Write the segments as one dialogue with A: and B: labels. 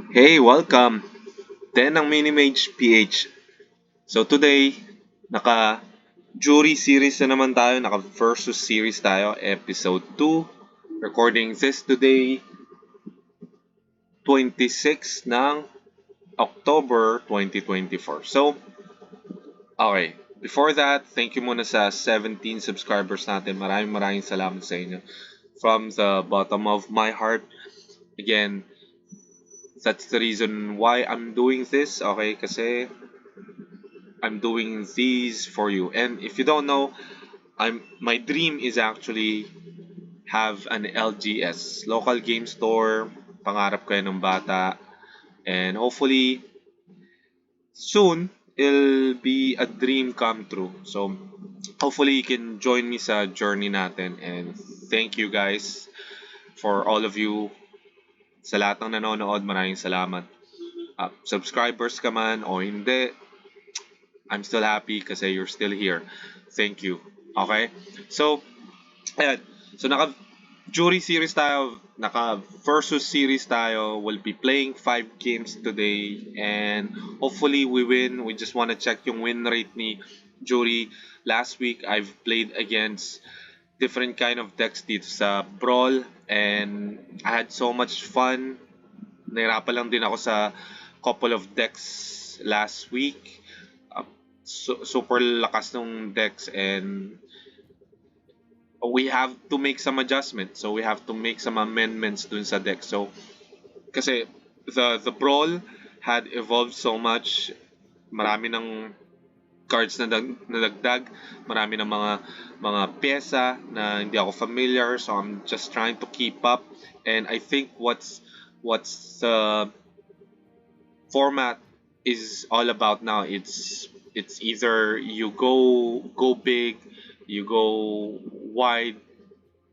A: Hey, welcome! 10 ng Minimage PH. So today, naka-jury series na naman tayo, naka-versus series tayo, episode 2. Recording this today, 26 ng October 2024. So, okay. Before that, thank you muna sa 17 subscribers natin. Maraming salamat sa inyo. From the bottom of my heart, again, that's the reason why I'm doing this, okay? Kasi I'm doing these for you. And if you don't know, my dream is actually have an LGS, local game store. Pangarap ko yan ng bata. And hopefully soon it'll be a dream come true. So hopefully you can join me sa journey natin. And thank you guys for all of you. Sa lahat ng nanonood, maraming salamat. Subscribers ka man o hindi, I'm still happy kasi you're still here. Thank you. Okay? So, ayan. So, naka-jury series tayo, naka-versus series tayo. We'll be playing 5 games today and hopefully we win. We just want to check yung win rate ni jury. Last week, I've played against different kind of decks dito sa Brawl and I had so much fun. Nahirapan lang din ako sa couple of decks last week. Super lakas ng decks and we have to make some adjustments. So we have to make some amendments dun sa deck. So kasi the brawl had evolved so much. Marami ng cards na nadagdag, marami ng mga pyesa na hindi ako familiar. So I'm just trying to keep up and I think what's the format is all about now. It's either you go big, you go wide,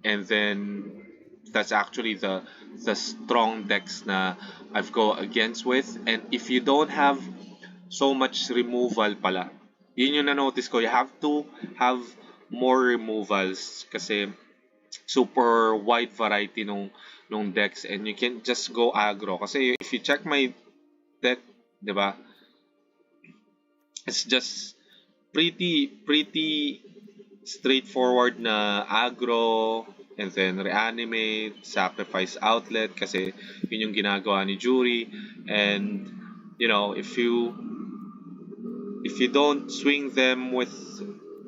A: and then that's actually the strong decks na I've go against with. And if you don't have so much removal pala, yun yung na-notice ko, you have to have more removals kasi super wide variety nung decks and you can just go aggro. Kasi if you check my deck, di ba? It's just pretty straightforward na aggro and then reanimate, sacrifice outlet kasi yun yung ginagawa ni Jury. And you know, if you don't swing them with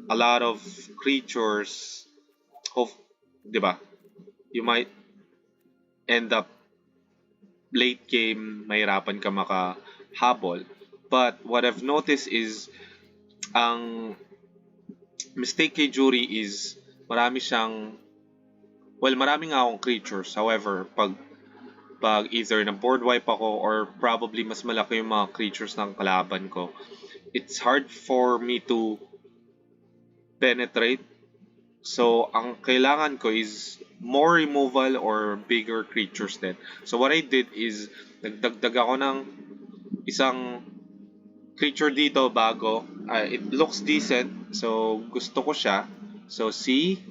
A: a lot of creatures, hope, 'di ba? You might end up late game mahirapan ka makahabol. But what I've noticed is ang mistake kay Jury is marami siyang marami nga akong creatures. However, pag either na board wipe ako or probably mas malaki yung mga creatures ng kalaban ko, it's hard for me to penetrate. So, ang kailangan ko is more removal or bigger creatures din. So, what I did is nagdagdag ako ng isang creature dito bago. It looks decent. So, gusto ko siya. So, si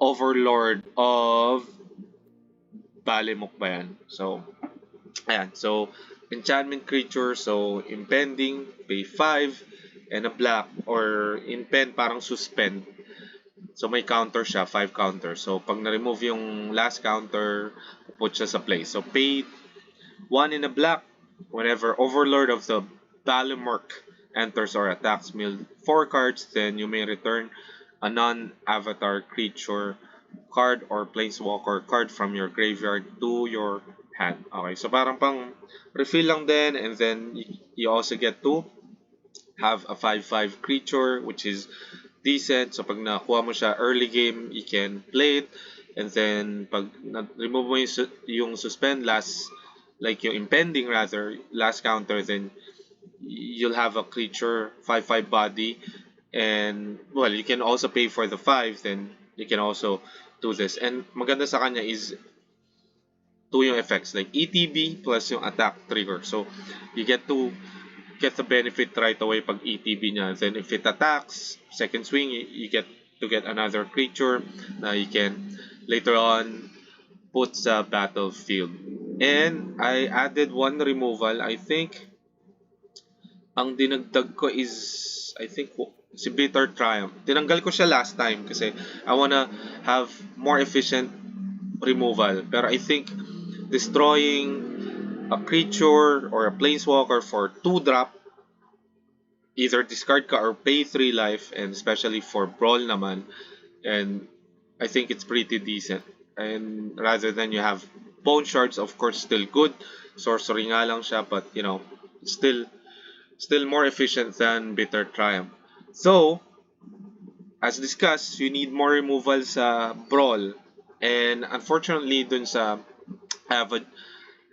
A: Overlord of Balimok ba yan? So, ayan. So, enchantment creature. So, impending, pay 5, and a black. Or impend, parang suspend. So, may counter siya, 5 counter. So, pag na-remove yung last counter, put siya sa place. So, pay 1 in a black. Whenever Overlord of the Balimork enters or attacks, mill 4 cards, then you may return a non-avatar creature card or planeswalker card from your graveyard to your hand. Okay, so parang pang refill lang din, and then you also get to have a 5/5 creature which is decent. So pag nakuha mo siya early game, you can play it, and then pag remove mo yung suspend last, like yung impending rather, last counter, then you'll have a creature 5/5 body, and you can also pay for the 5, then you can also do this. And maganda sa kanya is 2 yung effects, like ETB plus yung attack trigger. So you get to get the benefit right away pag ETB niya. Then if it attacks, second swing, you get to get another creature na you can later on put sa battlefield. And I added one removal. I think ang dinagdag ko is, I think, si Bitter Triumph. Tinanggal ko siya last time kasi I wanna have more efficient removal. Pero I think destroying a creature or a planeswalker for 2 drop, either discard ka or pay 3 life, and especially for Brawl naman, and I think it's pretty decent. And rather than you have Bone Shards, of course, still good. Sorcery nga lang siya, but still more efficient than Bitter Triumph. So, as discussed, you need more removal sa Brawl. And unfortunately, dun sa I have a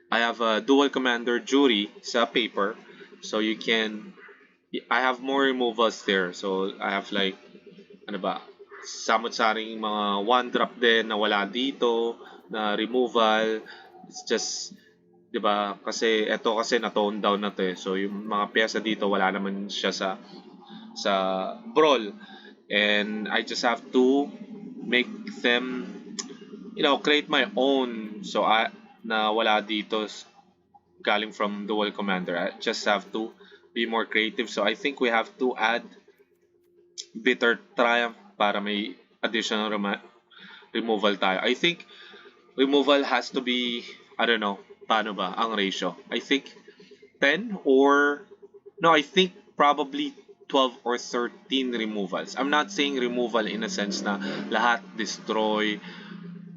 A: I have a dual commander jury sa paper, so you can I have more removals there. So I have like ano ba, samot-saring mga one drop din na wala dito na removal. It's just 'di ba? Kasi eto kasi na tone down na 'to eh. So yung mga pyesa dito wala naman siya sa brawl. And I just have to make them, create my own. So I na wala dito galing from dual commander. I just have to be more creative. So I think we have to add Bitter Triumph para may additional removal tayo. I think removal has to be, I don't know, paano ba ang ratio? I think 10 or, no, I think probably 12 or 13 removals. I'm not saying removal in a sense na lahat destroy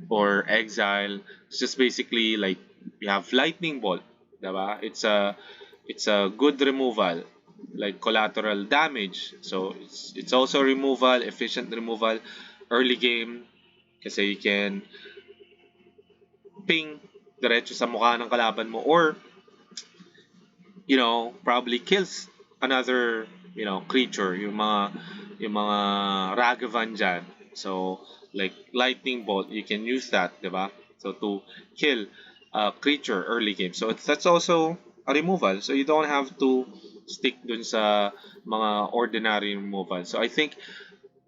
A: or exile. It's just basically like we have lightning bolt, diba? It's a good removal, like collateral damage. So it's also removal, efficient removal, early game kasi you can ping diretso sa mukha ng kalaban mo, or probably kills another, creature, yung mga Ragavan dyan. So like lightning bolt, you can use that, diba? So to kill a creature early game. So that's also a removal. So you don't have to stick dun sa mga ordinary removal. So I think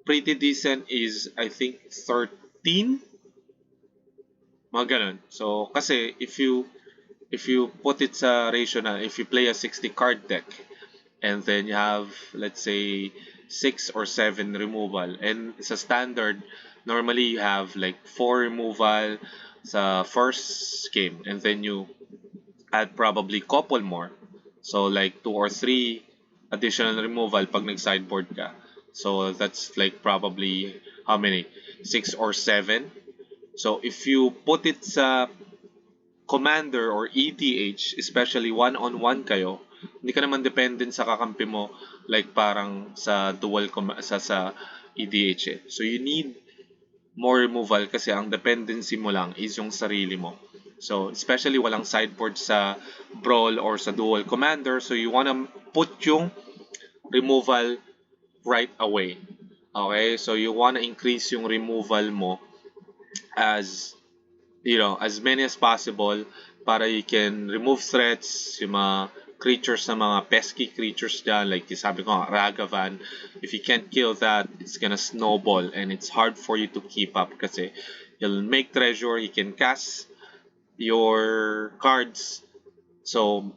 A: pretty decent is, I think, 13, mga ganun. So kasi if you put it sa ratio na, if you play a 60 card deck and then you have, let's say, 6 or 7 removal, and sa standard normally you have like 4 removal sa first game, and then you add probably couple more, so like 2 or 3 additional removal pag nag sideboard ka. So that's like probably how many, 6 or 7. So if you put it sa commander or ETH, especially one-on-one kayo, hindi ka naman dependent sa kakampi mo like parang sa sa EDH eh. So you need more removal kasi ang dependency mo lang is yung sarili mo. So especially walang sideboard sa brawl or sa dual commander, so you wanna put yung removal right away. Okay? So you wanna increase yung removal mo as as many as possible para you can remove threats, yung mga creatures na mga pesky creatures dyan, like sabi ko Ragavan. If you can't kill that, it's gonna snowball and it's hard for you to keep up kasi you'll make treasure, you can cast your cards, so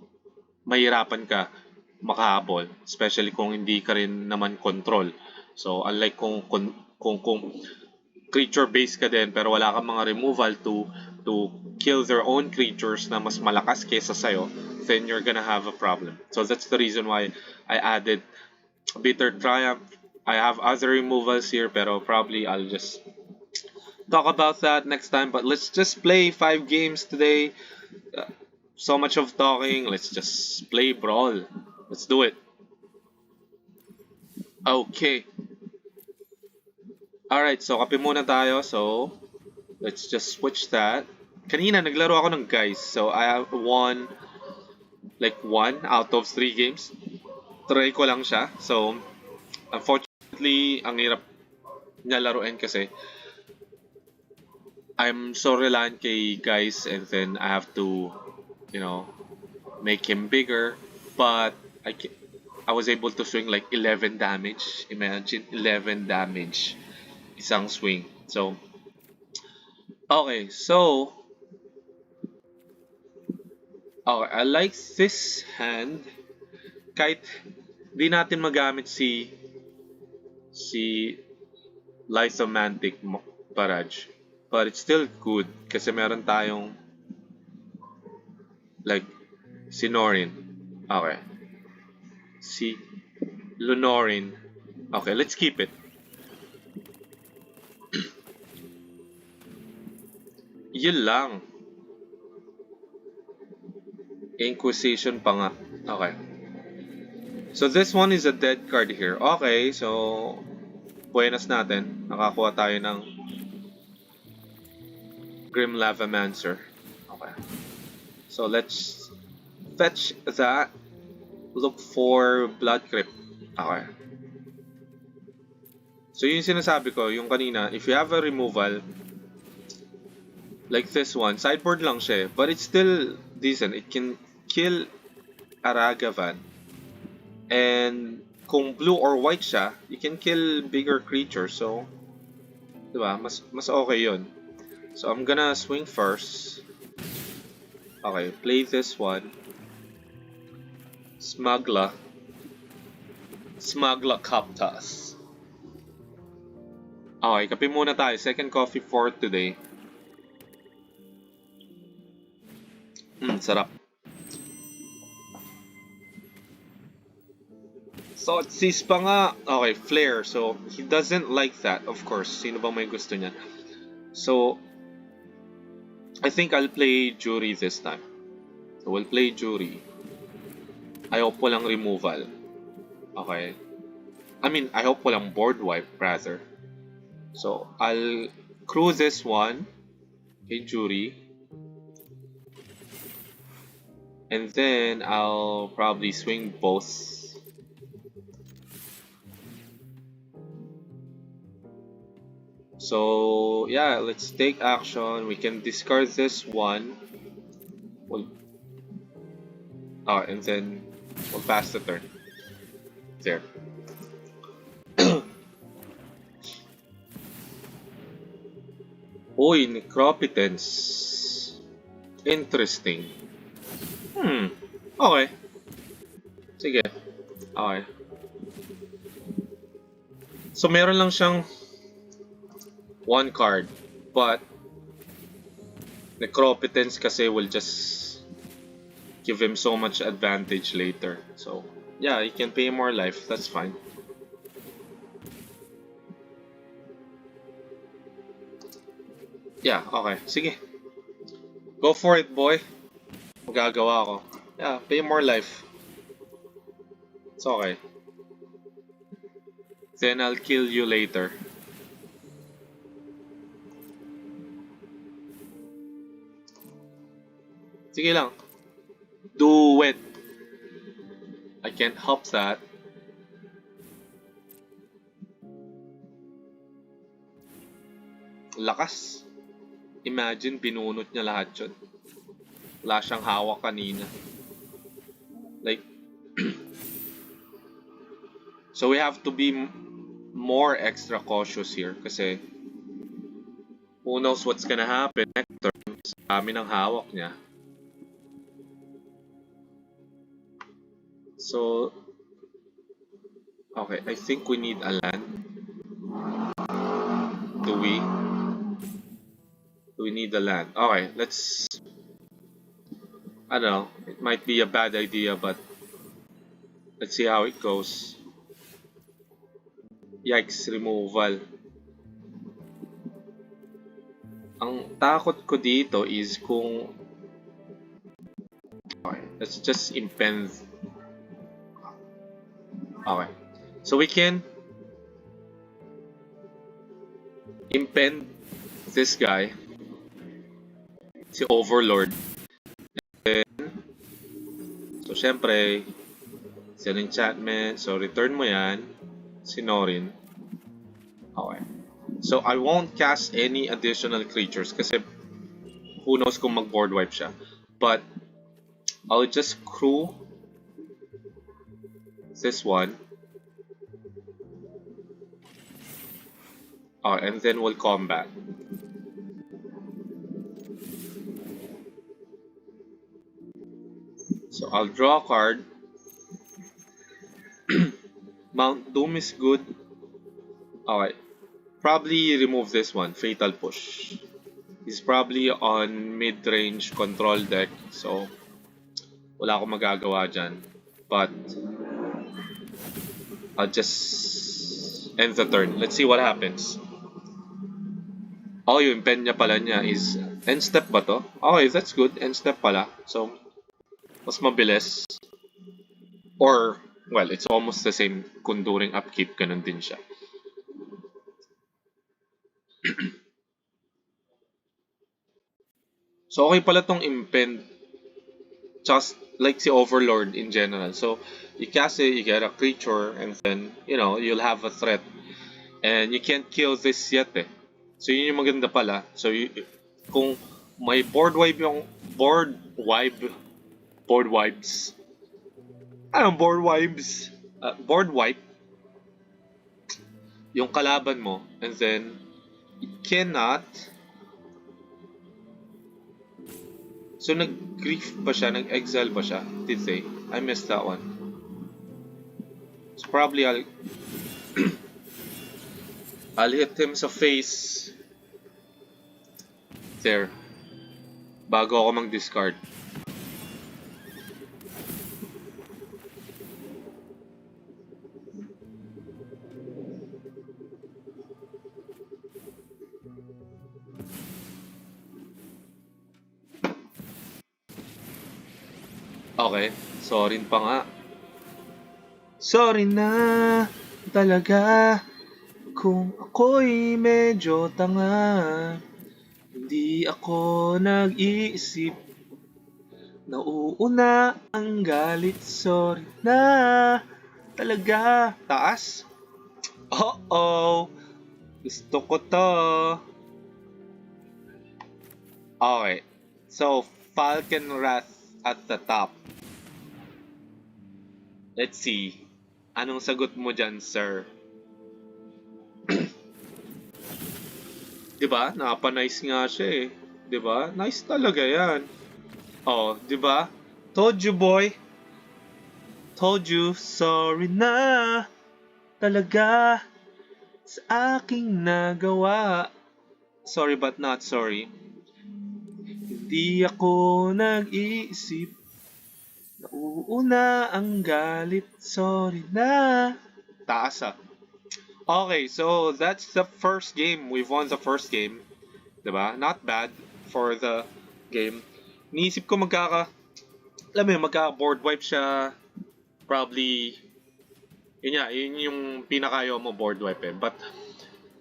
A: mahirapan ka makahabol, especially kung hindi ka rin naman control. So unlike kung creature based ka din pero wala kang mga removal to kill their own creatures na mas malakas kaysa sa'yo, then you're gonna have a problem. So that's the reason why I added Bitter Triumph. I have other removals here pero probably I'll just talk about that next time. But let's just play 5 games today. So much of talking, let's just play Brawl. Let's do it. Okay. Alright, so kape muna tayo. So, let's just switch that. Kanina, naglaro ako ng guys. So, I have won like 1 out of 3 games. Try ko lang siya. So, unfortunately, ang hirap niya laruin kasi I'm so reliant kay guys, and then I have to, make him bigger. But I was able to swing like 11 damage. Imagine, 11 damage. Isang swing. So, okay. So, Okay, I like this hand. Kahit di natin magamit si Lysomantic Barrage. But it's still good kasi meron tayong like Sinorin. Okay. Si Lunorin. Okay, let's keep it. Yun lang. Inquisition pa nga. Okay. So this one is a dead card here. Okay, so buenas natin. Nakakuha tayo ng Grim Lavamancer. Okay. So let's fetch that. Look for Blood Crypt. Okay. So yung sinasabi ko, yung kanina, if you have a removal, like this one, sideboard lang siya, but it's still decent. It can kill Aragavan. And kung blue or white siya, you can kill bigger creatures. So, diba? Mas okay yun. So I'm gonna swing first. Okay, play this one. Smugla Coptas. Okay, kape muna tayo. Second coffee for today. Sarap. So, sis pa nga. Okay, Flare. So, he doesn't like that, of course. Sino bang may gusto niya? So, I think I'll play Jury this time. So, we'll play Jury. I hope walang removal. Okay. I mean, I hope walang board wipe, rather. So, I'll crew this one. Okay, Jury. And then, I'll probably swing both. So, yeah, let's take action. We can discard this one. And then we'll pass the turn. There. Uy, Necropotence. Interesting. Okay. Sige. Okay. So, meron lang siyang one card, but Necropotence kasi will just give him so much advantage later. So, yeah, he can pay more life. That's fine. Yeah, okay. Sige. Go for it, boy. Magagawa ko. Yeah, pay more life. It's okay. Then I'll kill you later. Sige lang. Do it. I can't help that. Lakas. Imagine, binunot niya lahat yun. Wala siyang hawak kanina. Like, so we have to be more extra cautious here kasi who knows what's gonna happen next turn sa dami ng hawak niya. So, okay, I think we need a land. Do we? Do we need a land? Okay, let's... I don't know, it might be a bad idea, but let's see how it goes. Yikes, removal. Ang takot ko dito is kung... Okay, let's just impend. Okay, so we can impend this guy, si Overlord. So, syempre, it's an enchantment. So, return mo yan. Sinorin. Okay. So, I won't cast any additional creatures kasi who knows kung mag-board wipe siya. But, I'll just crew this one. And then we'll combat. I'll draw a card. Mount Doom is good. Okay. Probably remove this one, Fatal Push. He's probably on mid-range control deck, so wala akong magagawa dyan. But I'll just end the turn. Let's see what happens. Oh, yung pen niya pala niya is end step ba to? Okay, that's good. End step pala. So, mas mabilis. Or, well, it's almost the same kung during upkeep, ganun din siya. So, okay pala tong impend. Just like si Overlord in general. So, you cast it, you get a creature, and then, you know, you'll have a threat. And you can't kill this yet eh. So, yun yung maganda pala. So, kung may board wipe yung board wipes. Anong board wipes? Board wipe yung kalaban mo, and then it cannot. So nag-grief ba siya? Nag-exile ba siya? Did they? I missed that one. So probably I'll hit him sa face. There. Bago ako mag-discard. Okay. Sorry pa nga. Sorry na talaga kung ako'y medyo tanga. Hindi ako nag-iisip. Nauuna ang galit. Sorry na talaga. Taas? Uh-oh. Gusto ko to. Okay. So, Falcon Wrath at the top. Let's see. Anong sagot mo dyan, sir? Diba? Napanice nga siya eh. Diba? Nice talaga yan. Oh, diba? Told you, boy. Told you. Sorry na talaga sa aking nagawa. Sorry but not sorry. Hindi ako nag-iisip. Nauuna ang galit. Sorry na. Taas ah. Okay, so that's the first game. We've won the first game. Diba? Not bad for the game. Niisip ko alam mo yun, magka-board wipe siya. Probably, yun yung pinakayo mo board wipe eh. But,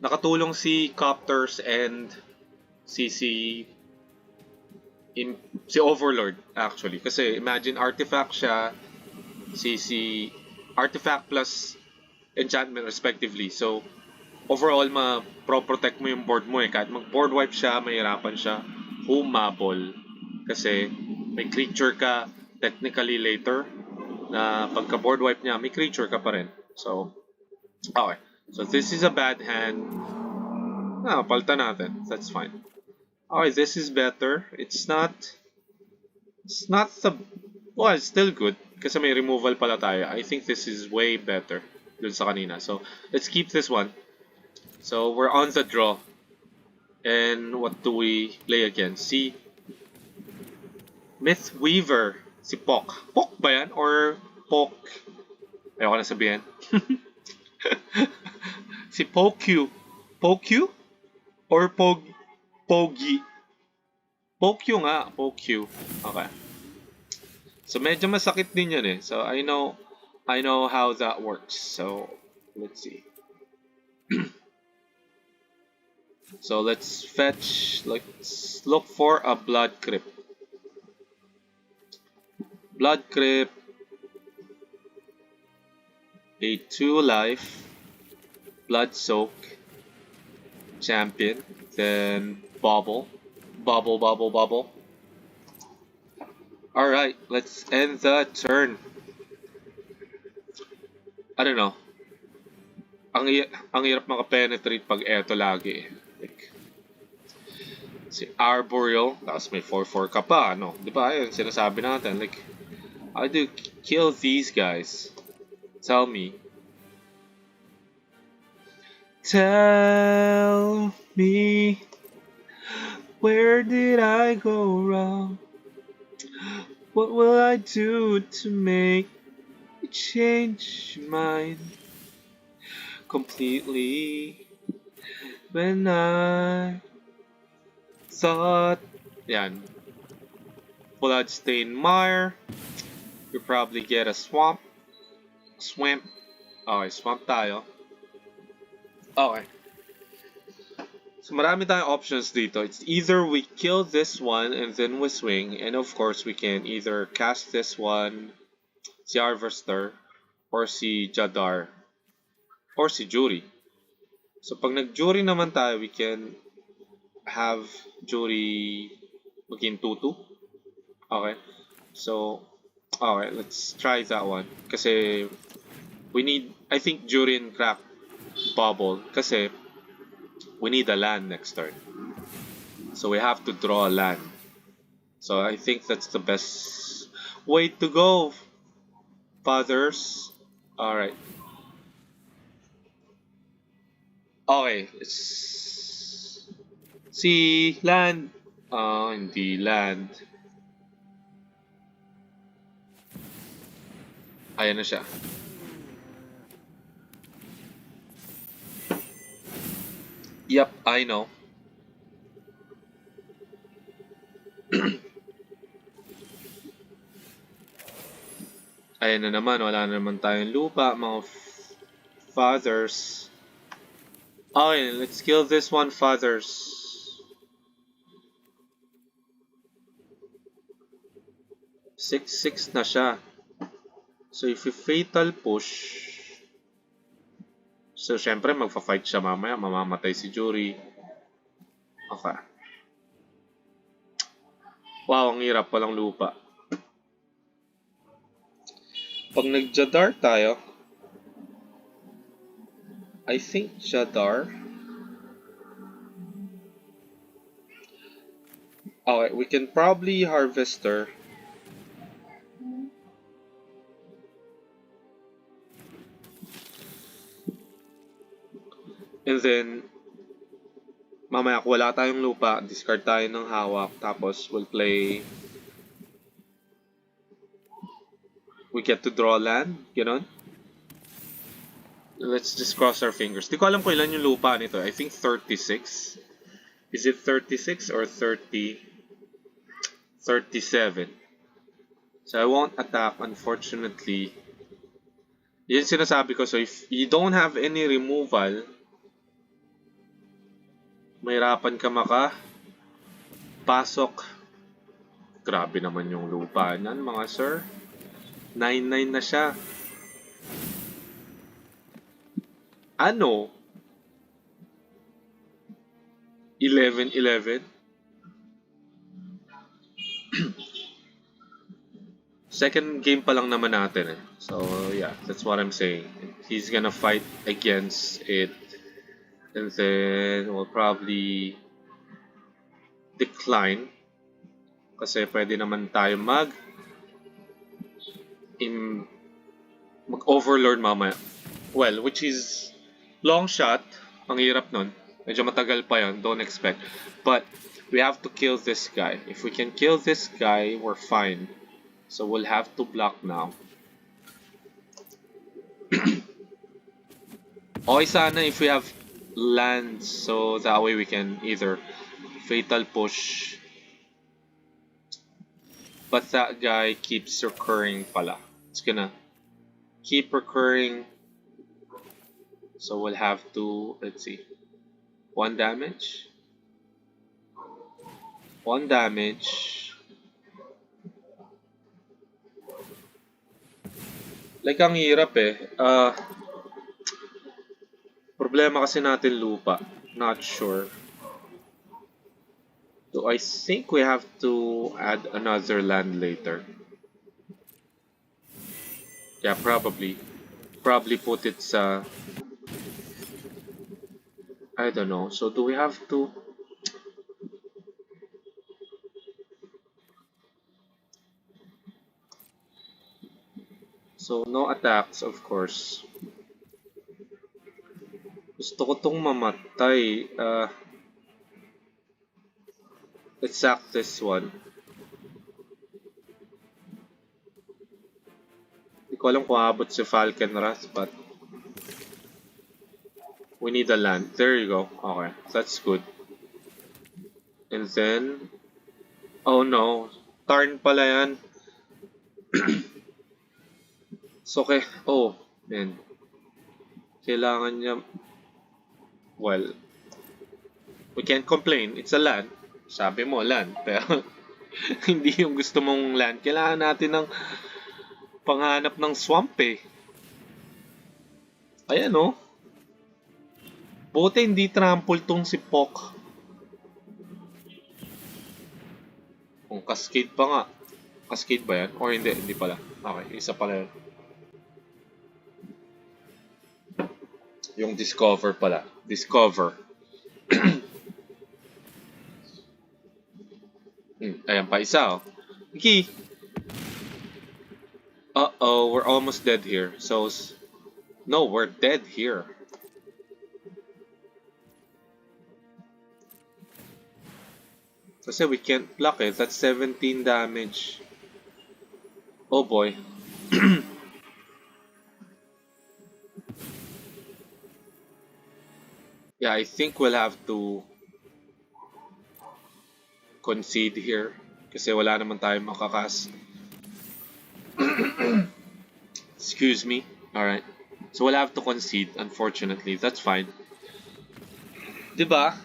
A: nakatulong si Copters and si Overlord actually. Kasi imagine artifact siya, si artifact plus enchantment respectively. So, overall, pro-protect mo yung board mo eh. Kahit mag-board wipe siya, mahirapan siya humabol. Kasi may creature ka technically later na pagka-board wipe niya, may creature ka pa rin. So, okay. So, this is a bad hand. Palitan natin. That's fine. Okay, this is better. It's not the... Well, it's still good. Kasi may removal pala tayo. I think this is way better dun sa kanina. So, let's keep this one. So, we're on the draw. And what do we play again? Si Myth Weaver. Si Pok. Pok ba yan? Or Pok? Ayoko na sabihin. Si Pokyu. Pokyu? Or Pogi? Pokyu nga. Pokyu. Okay. So, medyo masakit din yan eh. So, I know how that works. So, let's see. So, let's fetch. Let's look for a Blood Crypt. Blood Crypt. A 2 life. Blood Soak. Champion. Then, Bobble. Bobble. Alright, let's end the turn. I don't know. Ang hirap makapenetrate pag eto lagi. Like, si Arboreal, tapos may 4-4 ka pa, ano? Di ba? Yun, sinasabi natin. Like, How do you kill these guys? Tell me. Tell me, where did I go wrong? What will I do to make you change your mind completely? When I thought, yan, bloodstained mire, you probably get a swamp. Okay, swamp tayo. Okay. So marami tayong options dito. It's either we kill this one and then we swing, and of course we can either cast this one, si Harvester, or si Jadar, or si Jury. So pag nag-Jury naman tayo, we can have Jury maging 2-2. Okay. So, okay, let's try that one. Kasi we need, I think Jury and Crack bubble. Kasi we need a land next turn. So we have to draw a land. So I think that's the best way to go, fathers. Alright. Okay, let's see land. Hindi land. Ayan na siya. Yep, I know. Ayan na naman, wala na naman tayong lupa, mga fathers. Okay, let's kill this one, fathers. 6-6 na siya. So if you fatal push, so syempre magfa-fight siya mamaya, mamamatay si Jury. Okay. Wow, ang hirap, walang lupa. Pag nag-Jadar tayo, I think Jadar. Okay, we can probably Harvester. And then, mamaya kung wala tayong lupa, discard tayo ng hawak, tapos we'll play. We get to draw land, gano'n. Let's just cross our fingers. Di ko alam kung ilan yung lupa nito. I think 36. Is it 36 or 30? 37. So I won't attack, unfortunately. Yun sinasabi ko. So if you don't have any removal, mahirapan ka pasok. Grabe naman yung lupa niyan, mga sir. 9-9 na siya. Ano? 11-11? Second game pa lang naman natin eh. So yeah, that's what I'm saying. He's gonna fight against it. And then we'll probably decline. Kasi pwede naman tayo mag-overlord mamaya. Well, which is long shot. Ang hirap nun. Medyo matagal pa yun. Don't expect. But we have to kill this guy. If we can kill this guy, we're fine. So we'll have to block now. Okay sana if we have land, so that way we can either fatal push. But that guy keeps recurring pala. It's gonna keep recurring. So we'll have to, let's see. 1 damage. 1 damage. Like, ang hirap eh. Problema kasi natin lupa. Not sure. So I think we have to add another land later. Yeah, probably. Probably put it sa... I don't know. So do we have to... So, no attacks, of course. Gusto ko tong mamatay. Let's sack this one. Hindi ko alam kung abot si Falcon Wrath, but we need a land. There you go. Okay, that's good. And then, oh no, Tarn pala yan. So, okay. Oh, man. Kailangan niya, well, we can't complain. It's a land. Sabi mo, land. Pero, hindi yung gusto mong land. Kailangan natin ng panghanap ng swamp eh. Ayan oh. Buti hindi trample tong si Pok. Kung cascade pa nga. Cascade ba yan? Or hindi? Hindi pala. Okay, isa pala yan. Yung discover pala. Discover. Ayan pa isa oh. Okay. Uh-oh, we're almost dead here. So, no, we're dead here. Kasi we can't block it. That's 17 damage. Oh boy. Yeah, I think we'll have to concede here. Kasi wala naman tayong makakas. Excuse me. Alright. So we'll have to concede, unfortunately. That's fine. Diba?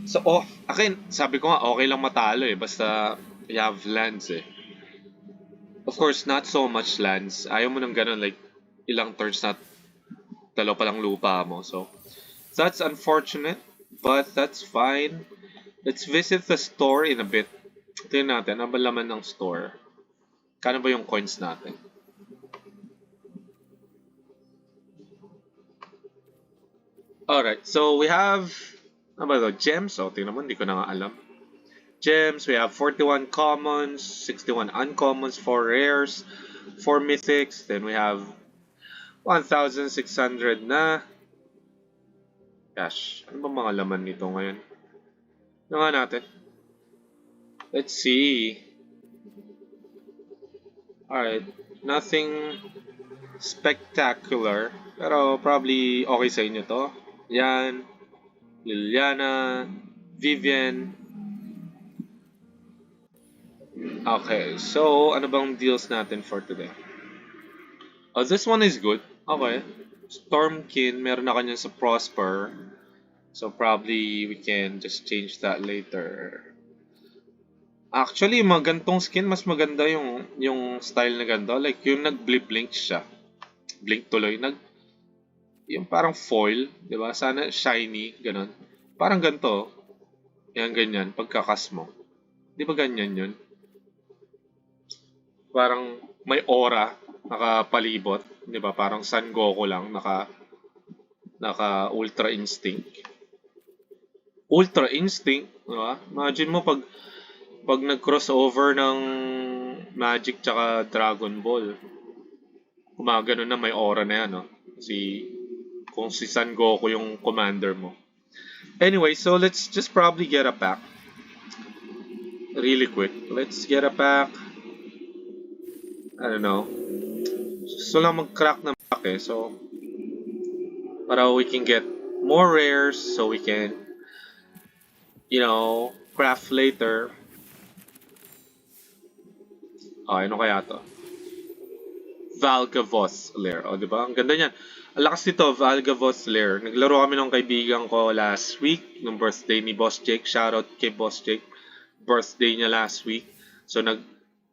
A: So, akin, sabi ko nga, okay lang matalo eh. Basta, you have lands eh. Of course, not so much lands. Ayaw mo ng ganun, like, ilang turns na dalaw pa lang lupa mo. So, that's unfortunate, but that's fine. Let's visit the store in a bit. Tingnan natin, ano ba laman ng store? Kano ba yung coins natin? Alright, so we have, ano ba ito? Gems? O, tingnan mo, hindi ko na nga alam. Gems, we have 41 commons, 61 uncommons, 4 rares, 4 mythics, then we have 1,600 na cash. Ano ba mga laman nito ngayon? Ano nga natin? Let's see. Alright, nothing spectacular, pero probably okay sa inyo to. Yan, Liliana, Vivian. Okay, so ano bang deals natin for today? Oh, this one is good. Okay. Stormkin, meron na kanya sa Prosper. So probably we can just change that later. Actually, mga gantong skin, mas maganda yung style na ganito. Like yung nag-blink siya. Blink tuloy. Yung parang foil, di ba? Sana shiny, ganun. Parang ganito. Yan, ganyan. Pagkakas mo. Di ba ganyan yun? Parang may aura nakapalibot, 'di ba? Parang Son Goku lang naka Ultra Instinct. Ultra Instinct, 'di ba? Imagine mo pag nag-crossover ng Magic tsaka Dragon Ball. Gumagano na may aura na 'yan, no? Kung si Son Goku yung commander mo. Anyway, so let's just probably get a pack. Really quick. Let's get a pack. I don't know. So lang mag-crack ng pack eh. So, para we can get more rares so we can, craft later. Ano kaya to? Valgavoth Lair. Diba? Ang ganda niyan. Ang lakas nito, Valgavoth Lair. Naglaro kami ng kaibigan ko last week, nung birthday ni Boss Jake. Shoutout kay Boss Jake. Birthday niya last week. So,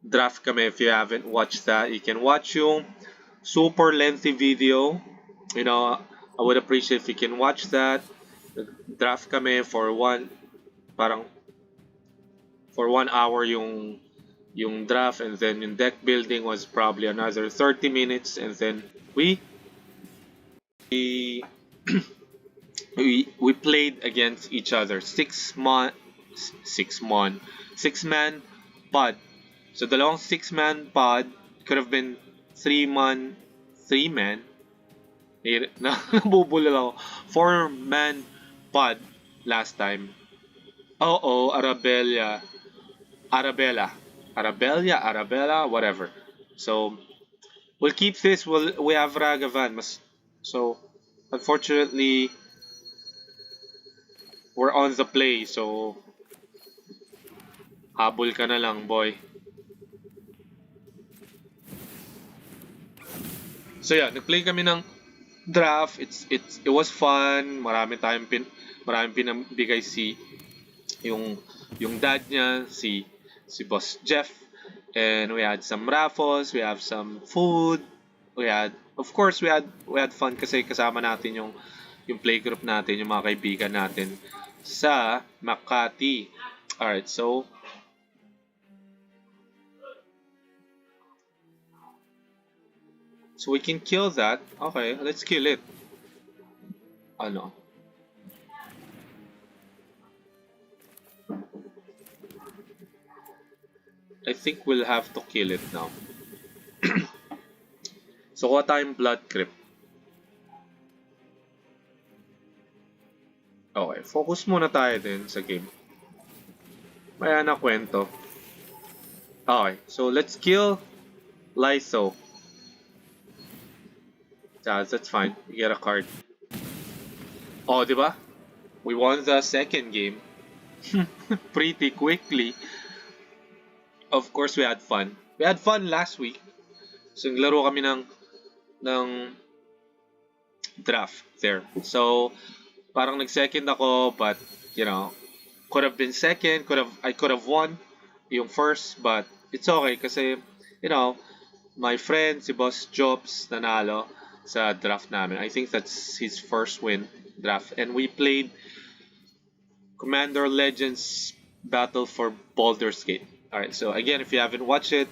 A: draft kami. If you haven't watched that, you can watch yung super lengthy video. I would appreciate if you can watch that. Draft kami for 1 hour yung draft, and then yung deck building was probably another 30 minutes, and then we played against each other. 6-man pod. So dalawang 6-man pod, could have been 3-man, 3-man, nabubulol ako, 4-man pod last time. Oo, Arabella, whatever. So, we'll keep this. We have Ragavan. So, unfortunately, we're on the play. So, habol ka na lang, boy. So yeah, nag-play kami ng draft. It was fun. Marami pinambigay yung dad niya, si Boss Jeff. And we had some raffles, we have some food. Of course, we had fun kasi kasama natin yung playgroup natin, yung mga kaibigan natin sa Makati. Alright, so we can kill that. Okay, let's kill it. Ano? I think we'll have to kill it now. So, kuha tayong Blood Crypt. Okay, focus muna tayo din sa game. Maya na kwento. Okay, so let's kill Lyso. That's fine. You get a card. Oh, diba? We won the second game pretty quickly. Of course, we had fun. We had fun last week. So, naglaro kami ng draft there. So, parang nag-second ako, but, you know, could have been second, I could have won yung first, but it's okay kasi, you know, my friend, si Boss Jobs, nanalo sa draft namin. I think that's his first win draft. And we played Commander Legends Battle for Baldur's Gate. Alright, so again, if you haven't watched it,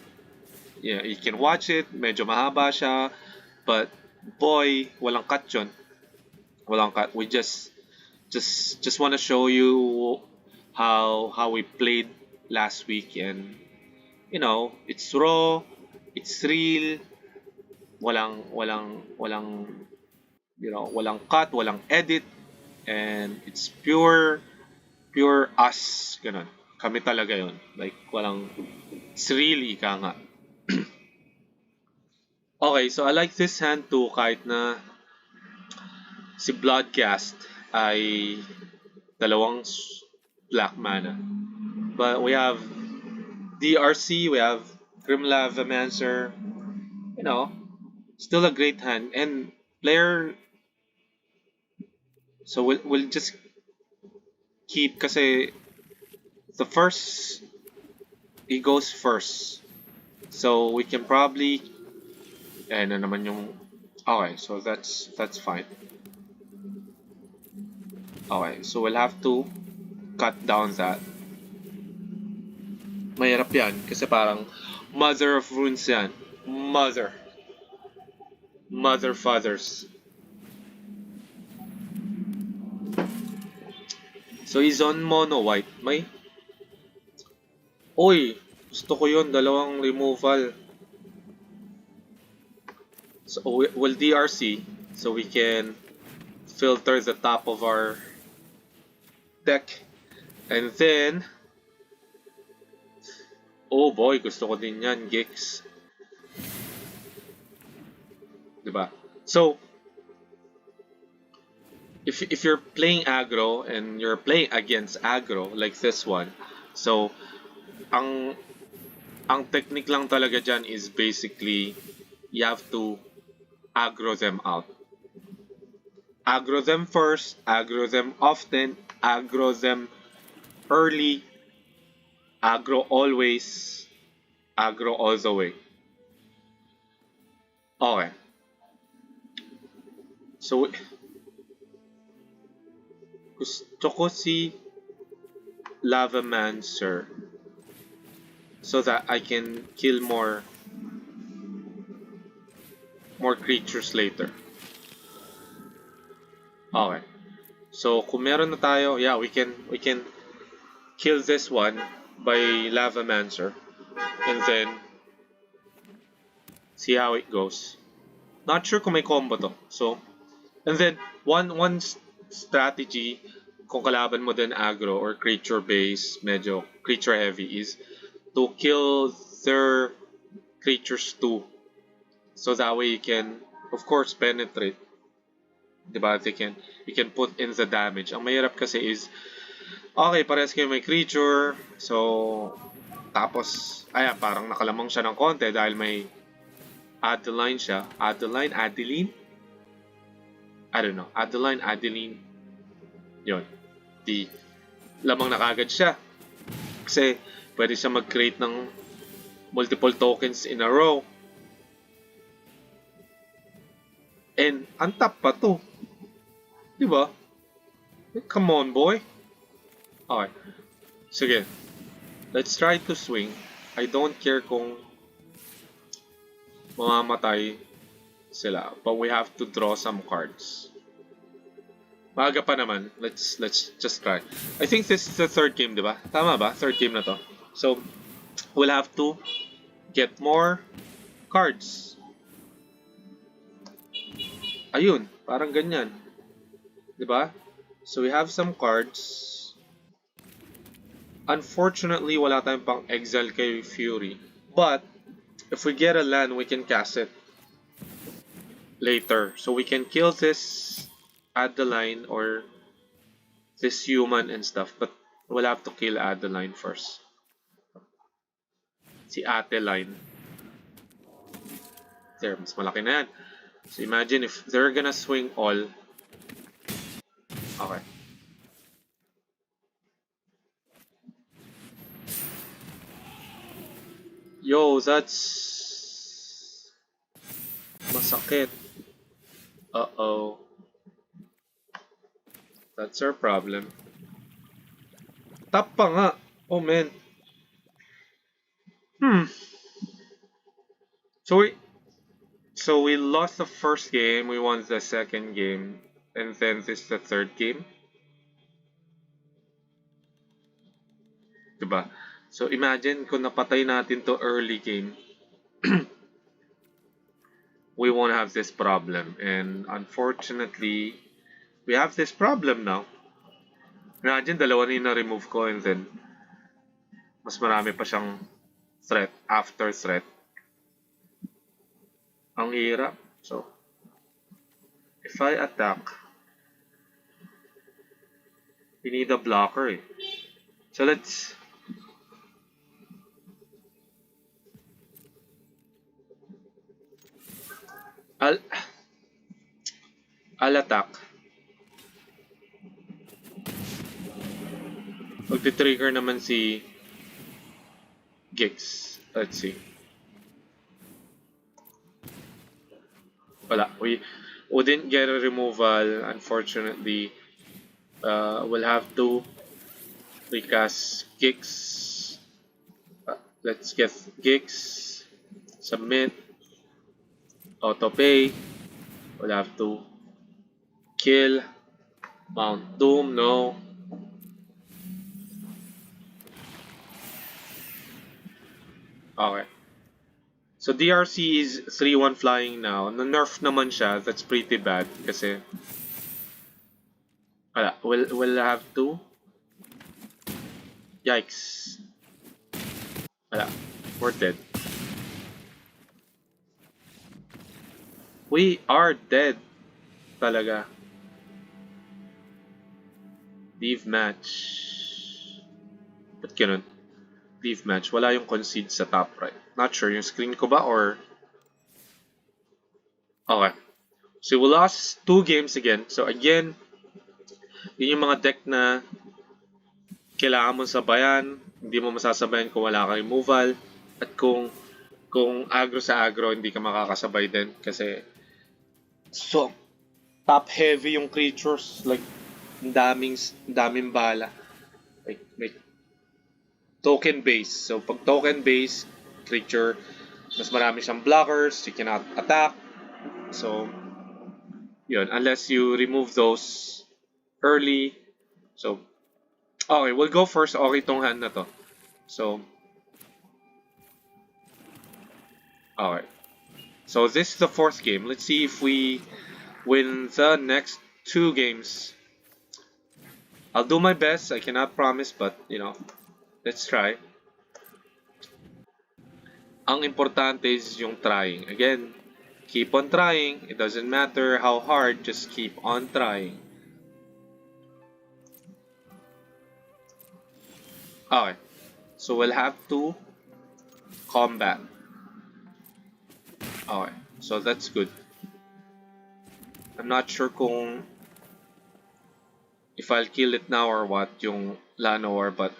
A: yeah, you can watch it. Medyo mahaba siya. But, boy, walang cut yun. Walang cut. We just want to show you how we played last week. And, you know, it's raw. It's real. Walang, you know, walang cut, walang edit. And it's pure us. Ganun. Kami talaga yun. Like, it's really ka nga. Okay, so I like this hand too, kahit na si Bloodcast ay dalawang black mana. But we have DRC, we have Grimlavamancer, you know, still a great hand. And player, so we'll just keep, kasi the first, he goes first. So we can probably, na naman yung, okay, so that's fine. Okay, so we'll have to cut down that. Mahirap yan, kasi parang Mother of Runes yan. Mother fathers. So he's on mono white. Oy, gusto ko yun, dalawang removal. So we'll DRC so we can filter the top of our deck. And then, oh boy, gusto ko din yan, Gix. Diba? So, if you're playing aggro and you're playing against aggro like this one, so ang technique lang talaga dyan is basically you have to aggro them out. Aggro them first, aggro them often, aggro them early, aggro always, aggro all the way. Okay. So, gusto ko si Lavamancer so that I can kill more creatures later. Okay. So, kung meron na tayo, yeah, we can kill this one by Lavamancer. And then See how it goes. Not sure kung may combo to. So, and then, one strategy kung kalaban mo din aggro or creature base, medyo creature heavy, is to kill their creatures too. So that way you can, of course, penetrate. Diba? You can put in the damage. Ang mahirap kasi is, okay, parehas kayo may creature. So, tapos, ayan, parang nakalamang siya ng konti dahil may Adeline siya. Adeline? I don't know. Adeline. Yun. Di, lamang na kagad siya. Kasi, pwede siya mag-create ng multiple tokens in a row. And, untap pa to. Diba? Come on, boy. Okay. Sige. Let's try to swing. I don't care kung mamamatay sila. But we have to draw some cards. Maaga pa naman. Let's just try. I think this is the third game, diba? Tama ba? Third game na to. So, we'll have to get more cards. Ayun. Parang ganyan. Diba? So, we have some cards. Unfortunately, wala tayong pang exile kay Fury. But, if we get a land, we can cast it later. So, we can kill this Adeline or this human and stuff. But, we'll have to kill Adeline first. Si Adeline. There, mas malaki na yan. So, imagine if they're gonna swing all. Okay. Yo, that's masakit. Uh-oh. That's our problem. Tap pa nga. Oh, man. So we lost the first game, we won the second game, and then this the third game. Diba? So imagine kung napatay natin to early game, we won't have this problem. And unfortunately, we have this problem now. Imagine dalawa na yung na-remove ko and then mas marami pa siyang threat after threat. Ang hirap. So, if I attack, we need a blocker eh. So let's I'll attack. Magti-trigger naman si Gix. Let's see. Wala. We didn't get a removal, unfortunately. We'll have to recast Gix. Let's get Gix. Submit. Auto-pay. We'll have to kill. Mount Doom, no. Okay. So DRC is 3-1 flying now. Na-nerf naman siya. That's pretty bad kasi wala. We'll have to. Yikes. Wala. We're dead. We are dead. Talaga. Leave match. Ba't ganun? Leave match. Wala yung concede sa top right. Not sure. Yung screen ko ba or... Okay. So we lost 2 games again. So again, yun yung mga deck na kailangan mo sabayan. Hindi mo masasabayan kung wala ka removal. At kung agro sa agro, hindi ka makakasabay din. Kasi so top heavy yung creatures, like daming bala, like token base. So pag token base creature, mas marami siyang blockers, you cannot attack. So yun, unless you remove those early. So okay, we'll go first. Okay tong hand na to. So okay, So this is the fourth game. Let's see if we win the next 2 games. I'll do my best. I cannot promise, but let's try. Ang importante is yung trying. Again, keep on trying. It doesn't matter how hard, just keep on trying. Okay, so we'll have to combat. Okay, so that's good. I'm not sure kung if I'll kill it now or what, yung Llanowar, but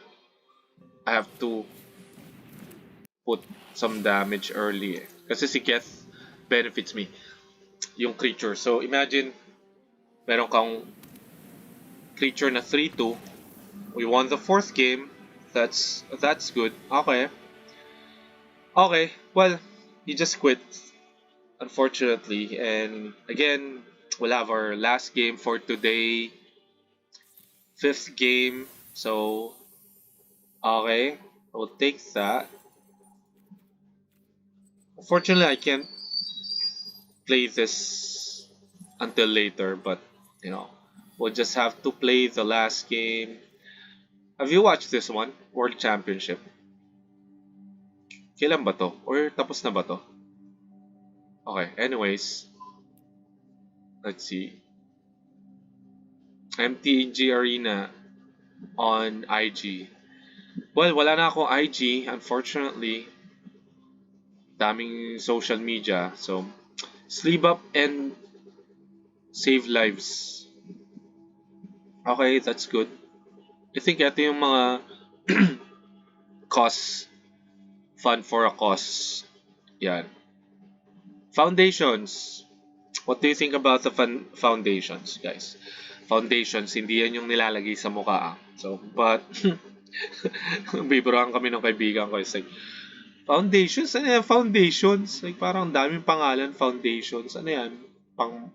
A: I have to put some damage early eh. Kasi si Geth benefits me, yung creature. So imagine, meron kang creature na 3-2. We won the 4th game. That's good. Okay. Okay, well, he just quit, unfortunately. And again, we'll have our last game for today. 5th game. So, okay, we'll take that. Unfortunately, I can't play this until later, but we'll just have to play the last game. Have you watched this one? World Championship. Kailan ba to? Or tapos na ba to? Okay, anyways. Let's see. MTG Arena on IG. Well, wala na akong IG, unfortunately. Daming social media. So, sleep up and save lives. Okay, that's good. I think ito yung mga cause. Fun for a cause. Yan. Foundations. What do you think about the foundations, guys? Foundations, hindi yan yung nilalagay sa mukha. So, but, biburuan kami ng kaibigan ko. It's like, foundations? Ano yan? Foundations? Like, parang daming pangalan, foundations. Ano yan? Pang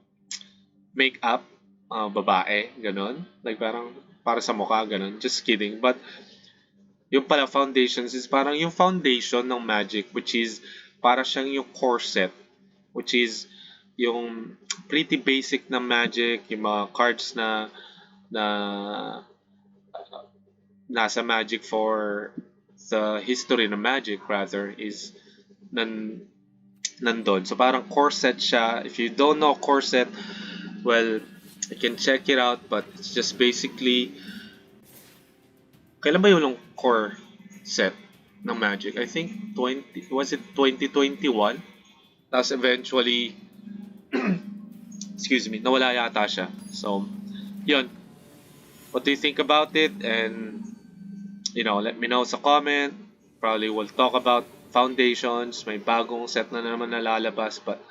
A: make-up? Babae? Ganon? Like, parang para sa mukha, ganon. Just kidding. But, yung pala foundations is parang yung foundation ng Magic, which is para siyang yung core set, which is yung pretty basic na Magic, yung mga cards na nasa Magic for the history ng Magic rather is nandun. So parang core set siya. If you don't know core set, well, you can check it out, but it's just basically, kailan ba yung core set ng Magic? I think 2021? Tapos eventually, excuse me, nawala yata siya. So, yun. What do you think about it? And, let me know sa comment. Probably we'll talk about foundations. May bagong set na naman nalalabas. But,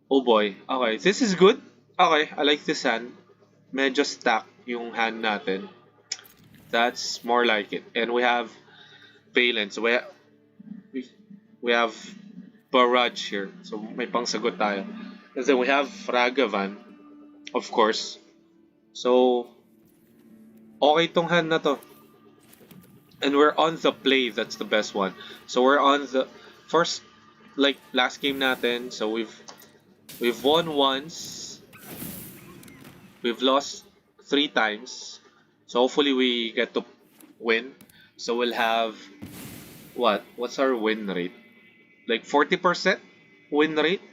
A: oh boy. Okay, this is good. Okay, I like this hand. Medyo stack yung hand natin. That's more like it. And we have Valence. We have Barrage here. So may pangsagot tayo. And then we have Ragavan, of course. So, okay tong hand na to. And we're on the play. That's the best one. So we're on the first, like last game natin. So we've won once. We've lost 3 times. So hopefully we get to win. So we'll have what? What's our win rate? Like 40% win rate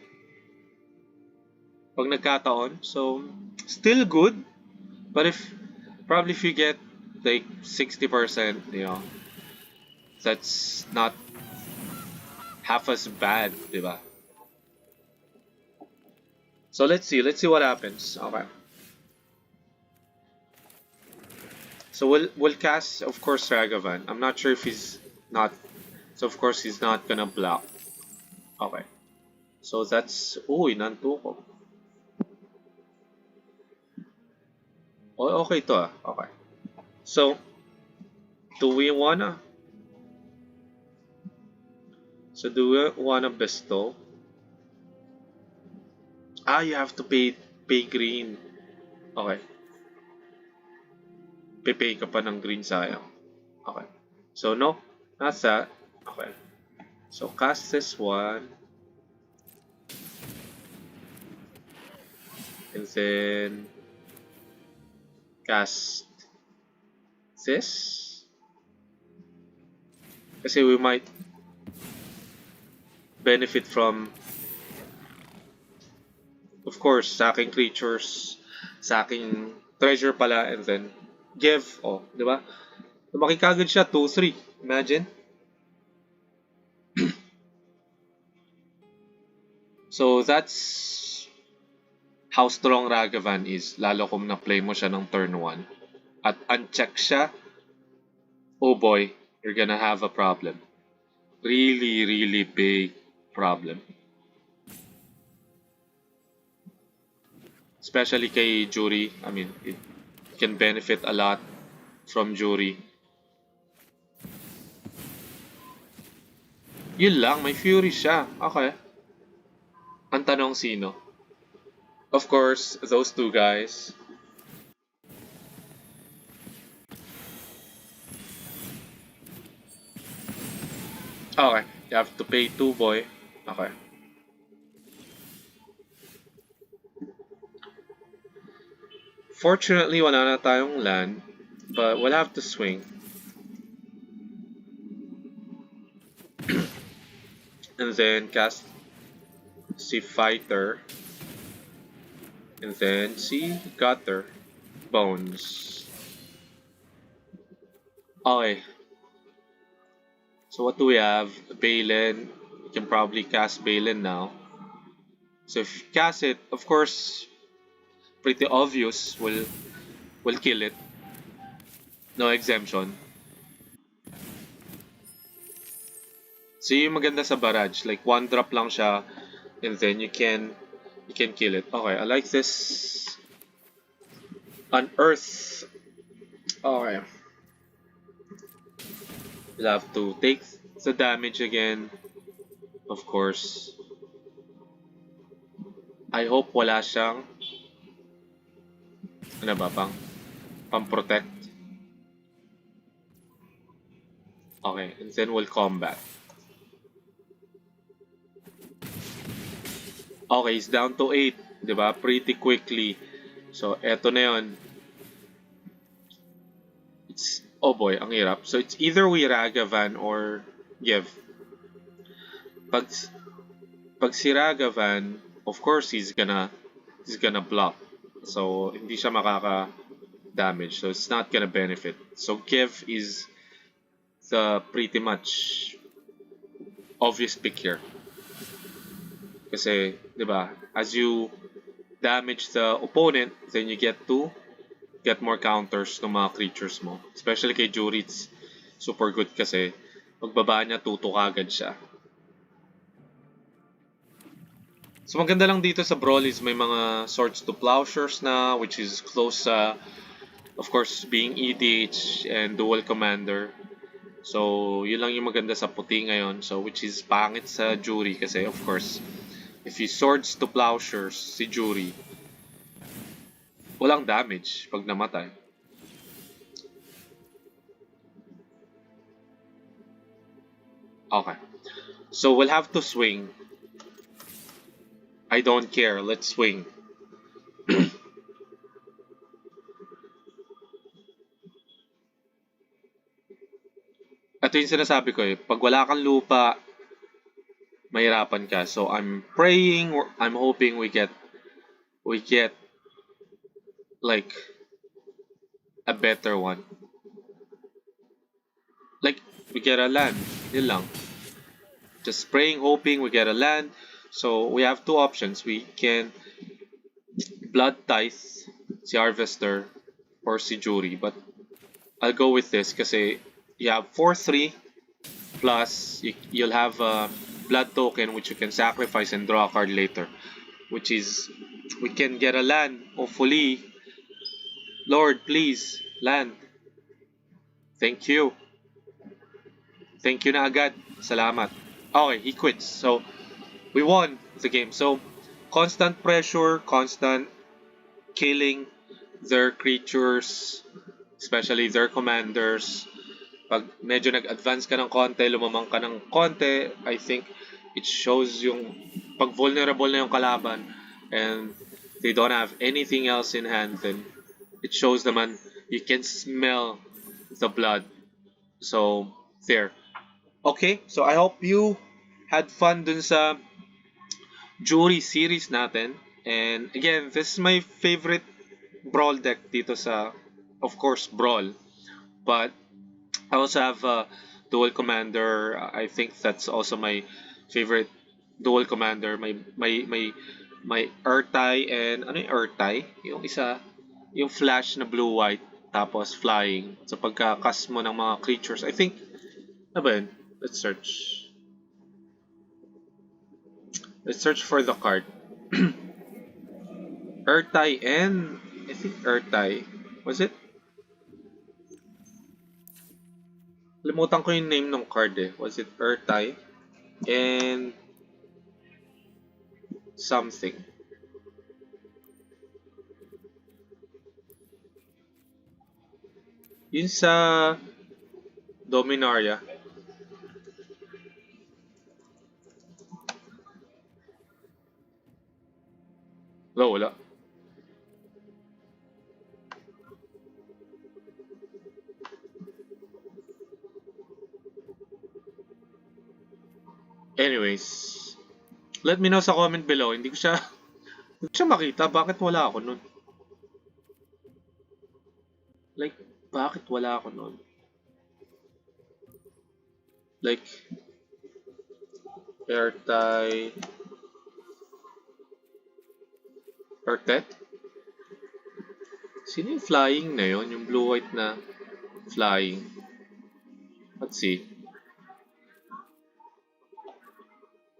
A: pag nagkataon. So still good. But if you get like 60%, that's not half as bad, diba? So let's see what happens. Okay. So we'll cast, of course, Ragavan. I'm not sure if he's not. So of course he's not gonna block. Okay. So that's. Uy, nantuko. Oh, okay to ah. Okay. So, do we wanna bestow? You have to pay green. Okay. Pay ka pa ng green, sayang. Okay. So, no. Not that. Okay. So, cast this one. And then cast this. Kasi we might benefit from, of course, sa aking creatures, sa aking treasure pala, and then give. Oh, di ba? Lumaki kagad siya, 2-3. Imagine. So, that's how strong Ragavan is. Lalo kung na-play mo siya ng turn 1. At uncheck siya, oh boy, you're gonna have a problem. Really, really big problem. Especially kay Jury. I mean, it can benefit a lot from Jury. Yun lang, may Fury siya. Okay. Ang tanong sino? Of course, those two guys. Okay, you have to pay 2, boy. Okay. Fortunately, wala na tayong land, but we'll have to swing. And then cast si Fighter. And then si Gutter. Bones. Okay. So what do we have? Balin. We can probably cast Balin now. So if you cast it, of course, pretty obvious, will kill it. No exemption. So yung maganda sa barrage, like 1 drop lang siya, and then you can kill it. Okay, I like this. Unearth. Okay. You'll have to take the damage again. Of course. I hope wala siyang ano ba, pang-protect. Okay, and then we'll combat. Okay, he's down to 8, di ba? Pretty quickly. So, eto na yun. It's, oh boy, ang hirap. So, it's either we Ragavan or give. Pag si Ragavan, of course, he's gonna block. So, hindi siya makaka-damage. So, it's not gonna benefit. So, give is the pretty much obvious pick here. Kasi, di ba, as you damage the opponent, then you get to get more counters ng mga creatures mo. Especially kay Jury, it's super good kasi magbaba niya, tuto kagad siya. So maganda lang dito sa Brawl is may mga Swords to Plowshares na, which is close sa, of course, being EDH and Dual Commander. So, yun lang yung maganda sa puti ngayon. So, which is pangit sa Jury kasi, of course, if you Swords to Plowshares si Jury, walang damage pag namatay. Okay. So, we'll have to swing. I don't care. Let's swing. Ito yung sinasabi ko eh. Pag wala kang lupa, mahirapan ka. So, I'm praying, I'm hoping we get like a better one. Like, we get a land. Yun lang. Just praying, hoping we get a land. So, we have two options. We can Blood Tithe, si Harvester, or si Jury. But, I'll go with this kasi you have 4-3 plus you'll have a Blood Token which you can sacrifice and draw a card later. Which is, we can get a land, hopefully. Lord, please, land. Thank you. Thank you na agad. Salamat. Okay, he quits. So, we won the game. So, constant pressure, constant killing their creatures, especially their commanders. Pag medyo nag-advance ka ng konti, lumamang ka ng konti, I think it shows yung pag vulnerable na yung kalaban and they don't have anything else in hand, then it shows naman you can smell the blood. So, there. Okay, so I hope you had fun dun sa Jury series natin. And again, this is my favorite Brawl deck dito sa, of course, Brawl. But I also have Dual Commander. I think that's also my favorite Dual Commander. My Ertai and ano yung Ertai? Yung isa, yung flash na blue-white tapos flying. Sa pagka-cast mo ng mga creatures. I think, ano ba yun? Let's search. Let's search for the card. Ertai and I think Ertai. Was it? Limutan ko yung name ng card eh. Was it Ertai? And something. Yun sa Dominaria. Wala. Anyways, let me know sa comment below. Hindi ko siya makita. Bakit wala ako nun? Like, bakit wala ako nun? Like, Ertai. Ertet? Sino yung flying na yun? Yung blue-white na flying. Let's see.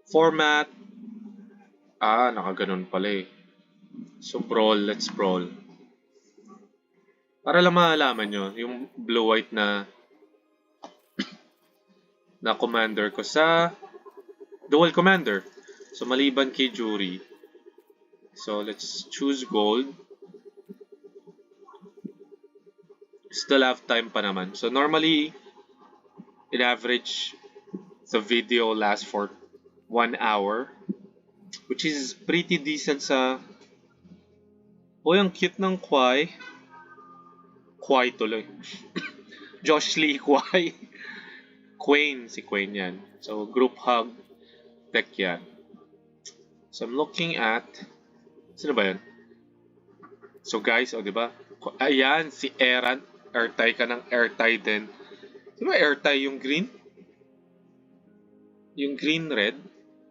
A: Format. Nakaganon pala eh. So, brawl. Let's brawl. Para lang maalaman nyo, yung blue-white na commander ko sa Dual Commander. So, maliban kay Jury. So, let's choose gold. Still have time pa naman. So, normally, in average, the video lasts for 1 hour. Which is pretty decent sa... Oh, ang cute ng Kwai. Kwai tuloy. Josh Lee Kwai. Quain. Si Quain yan. So, group hug deck yan. So, I'm looking at... Sino ba yan? So, guys, diba? Ayan, si Eran. Ertai ka ng Ertai din. Sino ba Ertai yung green? Yung green-red?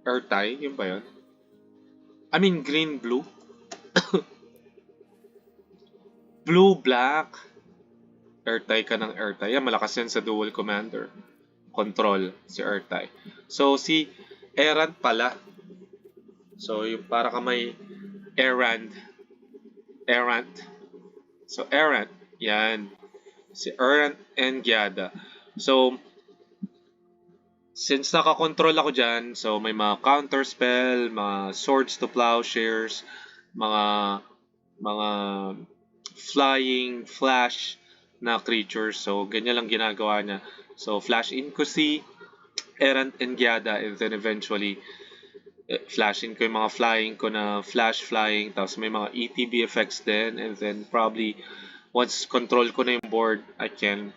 A: Ertai? Yung ba yun? I mean, green-blue? Blue-black. Ertai ka ng Ertai. Yan, malakas yan sa Dual Commander. Control si Ertai. So, si Erant pala. So, yung para ka may Erant. So, Erant. Yan. Si Erant and Gyada. So, since nakakontrol ako dyan, so may mga counter spell, mga swords to plowshares, mga flying, flash na creatures. So, ganyan lang ginagawa niya. So, flash in ko si Erant and Gyada, and then eventually flash in ko yung mga flying ko na flash flying, tapos may mga ETB effects din, and then probably once control ko na yung board, I can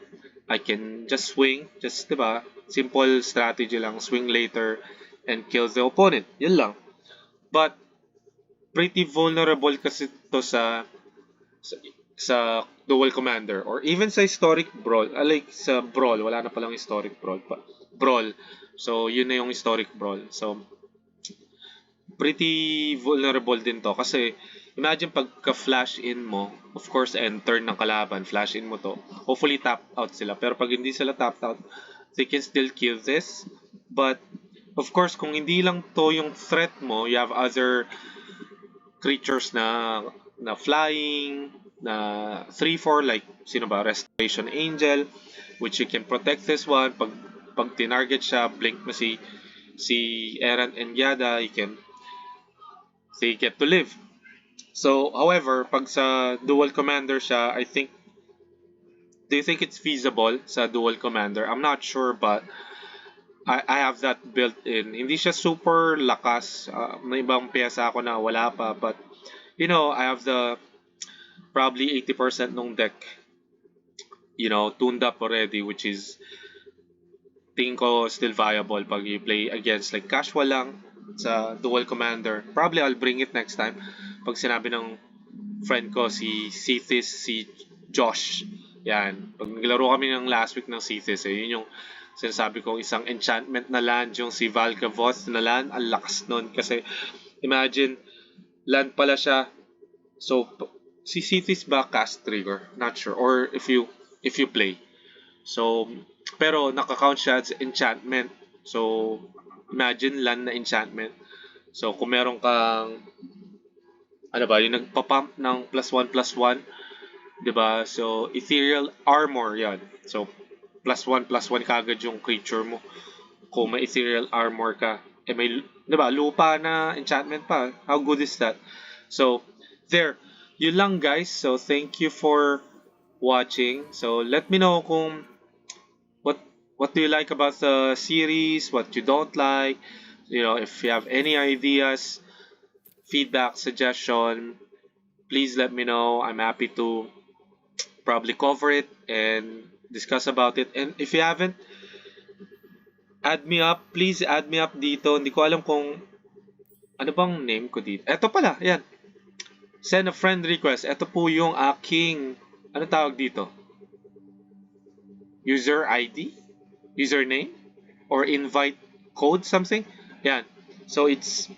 A: just swing, just, diba, simple strategy lang, swing later and kill the opponent. Yun lang. But pretty vulnerable kasi to sa Dual Commander or even sa historic brawl. Like sa brawl, wala na palang historic brawl. So yun na yung historic brawl. So pretty vulnerable din to kasi imagine pagka-flash in mo, of course, and turn ng kalaban, flash in mo to. Hopefully tap out sila. Pero pag hindi sila tap out, they can still kill this. But of course, kung hindi lang to yung threat mo, you have other creatures na flying, na 3-4 like sino ba, Restoration Angel, which you can protect this one. Pag tinarget siya, blink mo si Erant and Gyada, they get to live. So, however, pag sa Dual Commander siya, do you think it's feasible sa Dual Commander? I'm not sure, but I have that built in. Hindi siya super lakas. May ibang pyesa ako na wala pa, but I have the probably 80% nung deck, tuned up already, which is tingin ko still viable pag you play against like casual lang sa dual commander. Probably I'll bring it next time pag sinabi ng friend ko si Sithis, si Josh. Yan. Pag naglaro kami ng last week ng Sithis, yun yung sinasabi kong isang enchantment na land, yung si Valgavoth na land. Ang lakas nun kasi imagine, land pala siya. So, si Sithis ba cast trigger? Not sure. Or if you play. So, pero nakakount siya as enchantment. So, imagine land na enchantment. So, kung meron kang, ano ba, yung nagpa-pump ng +1/+1, 'di ba? So, ethereal armor 'yan. So, +1/+1 kagad yung creature mo. Kung may ethereal armor ka, may, 'di ba, lupa na enchantment pa. How good is that? So, there. Yun lang guys. So, thank you for watching. So, let me know kung what what do you like about the series, what you don't like, if you have any ideas, feedback, suggestion, please let me know. I'm happy to probably cover it and discuss about it. And if you haven't, add me up. Please add me up dito. Hindi ko alam kung ano bang name ko dito. Eto pala, yan. Send a friend request. Ito po yung aking, ano tawag dito? User ID? Username? Or invite code something? Yan. So it's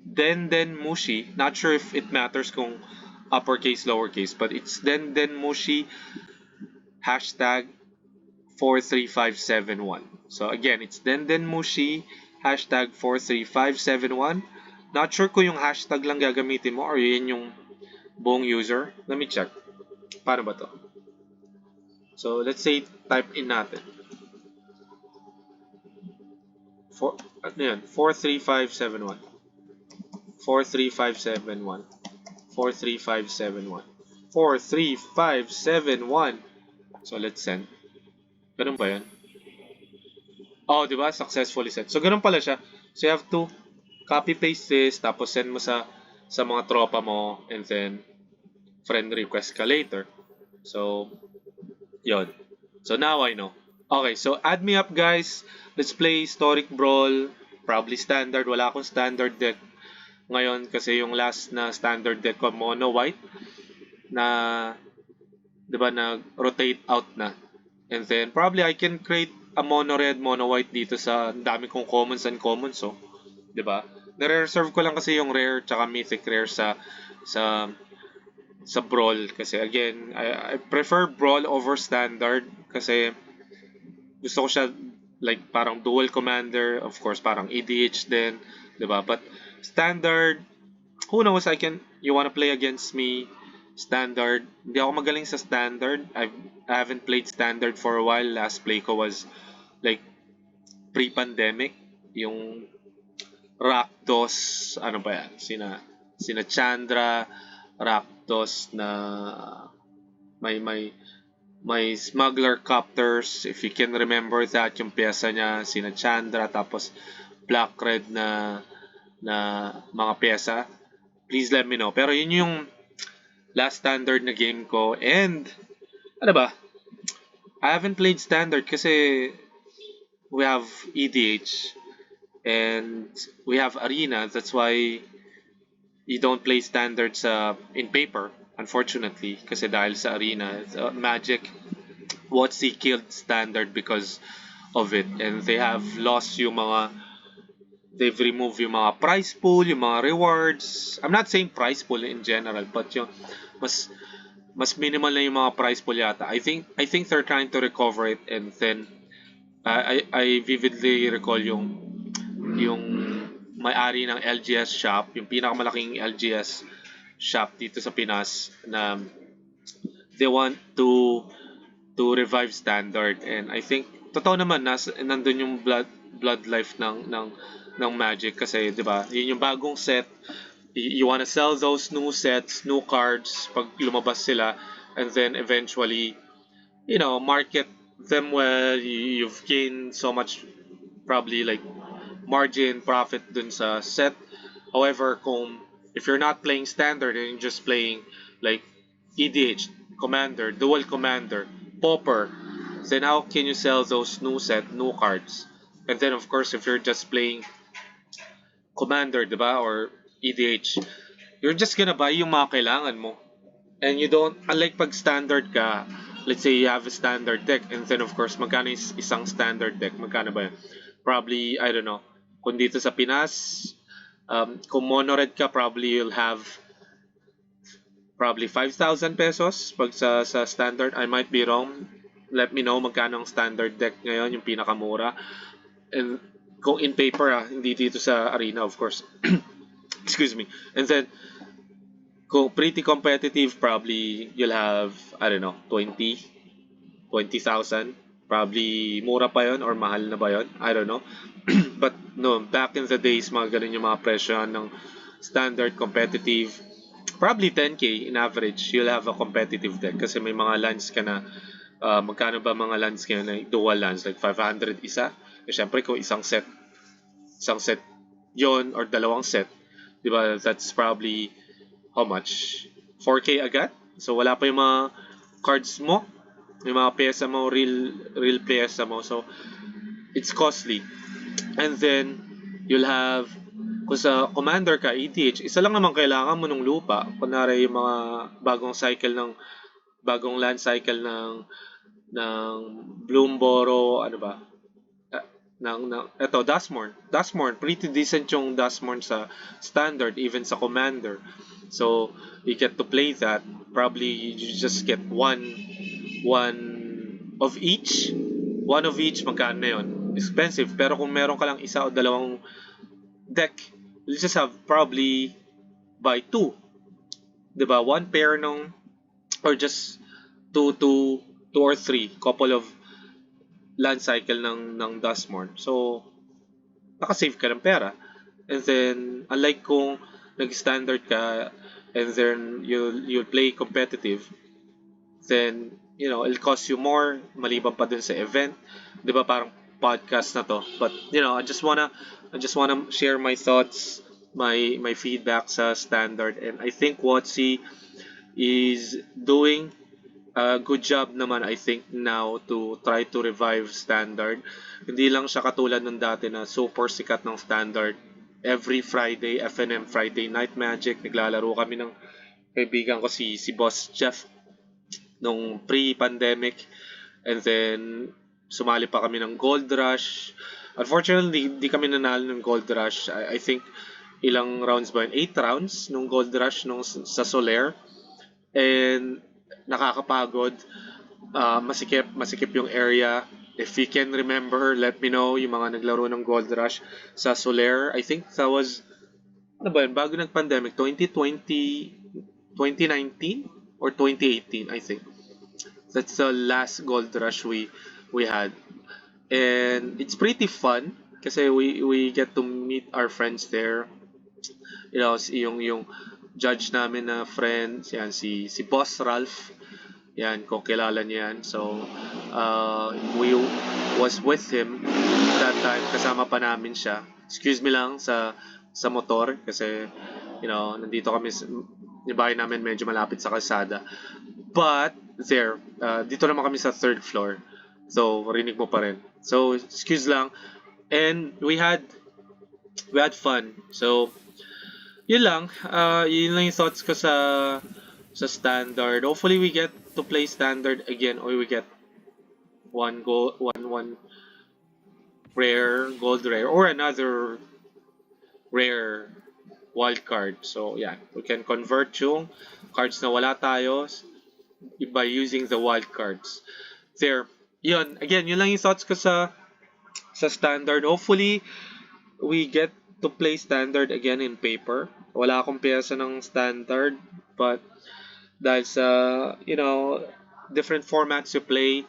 A: Den Mushi. Not sure if it matters kung uppercase, lowercase, but it's Den Mushi hashtag 43571. So again, it's Den Mushi hashtag 43571. Not sure kung yung hashtag lang gagamitin mo or yun yung buong user. Let me check. Paano ba to? So let's say type in natin. Ano yan? 43571. 43571. 43571. 43571. So let's send. Ganun ba yan? Oh, di ba? Successfully sent. So ganun pala siya. So you have to copy paste this, tapos send mo sa mga tropa mo, and then friend request ka later. So, yon. So now I know. Okay, so add me up guys. Let's play Historic Brawl. Probably standard. Wala akong standard deck ngayon kasi yung last na standard deck ko mono white na 'di ba nag-rotate out na. And then probably I can create a mono red, mono white dito sa dami kong commons and commons, so 'di ba? Nare-reserve ko lang kasi yung rare tsaka mythic rare sa sa brawl kasi again, I prefer brawl over standard kasi gusto ko siya like parang dual commander, of course parang EDH din, 'di ba? But standard, who knows, you wanna play against me standard. Hindi ako magaling sa standard. I haven't played standard for a while. Last play ko was like pre-pandemic, yung Rakdos, ano ba yan? Sina Chandra, Rakdos na may smuggler copters, if you can remember that, yung pyesa niya, sina Chandra, tapos black red na mga pyesa. Please let me know. Pero yun yung last standard na game ko. And ano ba? I haven't played standard kasi we have EDH and we have arena. That's why you don't play standards in paper, unfortunately, kasi dahil sa arena. Magic, WotC killed standard because of it, and they've removed yung mga prize pool, yung mga rewards. I'm not saying prize pool in general, but yung mas minimal na yung mga prize pool yata. I think they're trying to recover it, and then I vividly recall yung may-ari ng LGS shop, yung pinakamalaking LGS shop dito sa Pinas, na they want to revive standard, and I think totoo naman nandun yung blood life ng Magic kasi 'di ba? Yun yung bagong set. You wanna sell those new sets, new cards pag lumabas sila, and then eventually market them well. You've gained so much, probably like margin profit dun sa set. However, kung if you're not playing standard and you're just playing like EDH, Commander, Dual Commander, Pauper, then how can you sell those new cards? And then of course, if you're just playing Commander, diba, or EDH, you're just gonna buy yung mga kailangan mo. And you don't, unlike pag standard ka, let's say you have a standard deck, and then of course, magkano isang standard deck? Magkano ba yun? Probably, I don't know, kung dito sa Pinas, kung mono-red ka, probably you'll have probably 5,000 pesos pag sa standard. I might be wrong. Let me know magkano ang standard deck ngayon, yung pinakamura. And kung in paper, hindi dito sa arena, of course. Excuse me. And then, kung pretty competitive, probably you'll have, I don't know, 20,000. Probably mura pa yon or mahal na ba yon? I don't know. But no, back in the days, mga ganun yung mga presyo ng standard competitive. Probably 10k in average, you'll have a competitive deck kasi may mga lands ka na, magkano ba mga lands kayo na dual lands, like 500 isa? Eh, syempre kung isang set yon or dalawang set, di ba, that's probably how much? 4k agad? So wala pa yung mga cards mo, yung mga pyesa mo, real pyesa mo. So it's costly. And then you'll have, kung sa Commander ka, ETH, isa lang naman kailangan mo ng lupa. Kunwari yung mga bagong land cycle ng Bloomboro, ano ba? Eto, Duskmourn, pretty decent yung Duskmourn sa standard, even sa Commander. So, you get to play that. Probably you just get one of each. One of each, magkano na yun? Expensive. Pero kung meron ka lang isa o dalawang deck, you just have probably buy two. Diba? One pair nung, or just two or three, couple of land cycle ng Duskmourn. So, nakasave ka ng pera. And then, unlike kung nag-standard ka, and then you'll play competitive, then, it'll cost you more, maliban pa dun sa event. Di ba parang podcast na to? But, I just wanna share my thoughts, my feedback sa standard. And I think Watsi is doing a good job naman, I think, now to try to revive standard. Hindi lang siya katulad ng dati na super sikat ng standard. Every Friday, FNM Friday Night Magic, naglalaro kami ng kaibigan ko si Boss Jeff nung pre-pandemic. And then, sumali pa kami ng Gold Rush. Unfortunately, di kami nanalo ng Gold Rush. I think, ilang rounds ba yun? 8 rounds nung Gold Rush nung sa Soler. And, nakakapagod. Masikip yung area. If you can remember, let me know yung mga naglaro ng Gold Rush sa Soler. I think that was, ano ba yun, bago nag-pandemic, 2019 or 2018, I think. That's the last Gold Rush we had. And it's pretty fun kasi we get to meet our friends there. Yung judge namin na friend, yan, si Boss Ralph. Yan, kung kilala niya yan. So, we was with him that time. Kasama pa namin siya. Excuse me lang sa motor kasi, nandito kami, yung bahay namin medyo malapit sa kalsada. But, there, dito naman kami sa 3rd floor. So, rinig mo pa rin. So, excuse lang. And we had fun. So, yun lang. Yun lang yung thoughts ko sa standard. Hopefully we get to play standard again, or we get one rare, gold rare, or another rare wild card. So yeah, we can convert yung cards na wala tayo by using the wild cards. There. Yun. Again, yun lang yung thoughts ko sa standard. Hopefully we get to play standard again in paper. Wala akong pyesa ng standard, but dahil sa, different formats you play,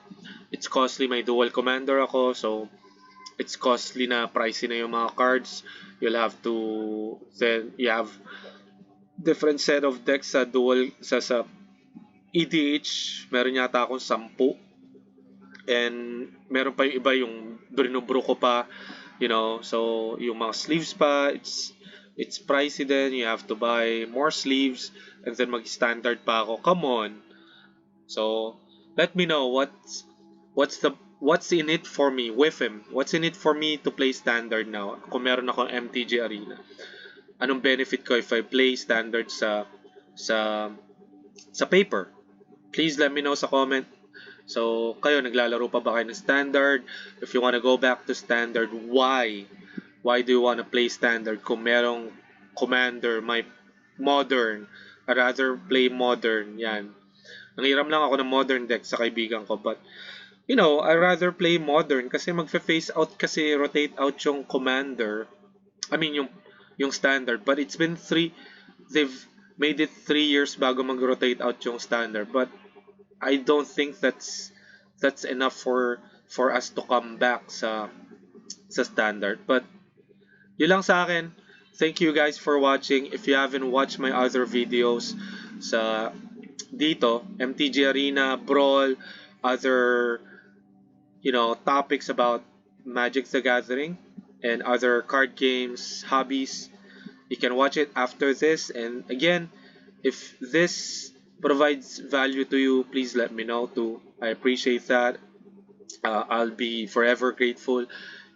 A: it's costly. May dual commander ako, so it's costly na, pricey na yung mga cards. You'll have to, then you have different set of decks sa dual, sa EDH, meron yata akong 10. And meron pa yung iba, yung binubro ko pa, so yung mga sleeves pa, It's pricey then, you have to buy more sleeves, and then mag-standard pa ako. Come on. So, let me know what's in it for me with him. What's in it for me to play standard now? Kung meron akong MTG Arena. Anong benefit ko if I play standard sa sa paper? Please let me know sa comment. So, kayo, naglalaro pa ba kayo ng standard? If you wanna go back to standard, why? Why do you wanna play standard? Kung merong commander, my modern, I rather play modern. Yan. Nangiram lang ako ng modern deck sa kaibigan ko, but I rather play modern kasi magfe-face out kasi rotate out yung commander. I mean yung standard, but it's been they've made it 3 years bago mag-rotate out yung standard, but I don't think that's enough for us to come back sa standard. But yun lang sa akin. Thank you guys for watching. If you haven't watched my other videos sa dito, MTG Arena, Brawl, other topics about Magic the Gathering and other card games, hobbies, you can watch it after this. And again, if this provides value to you, please let me know too. I appreciate that. I'll be forever grateful.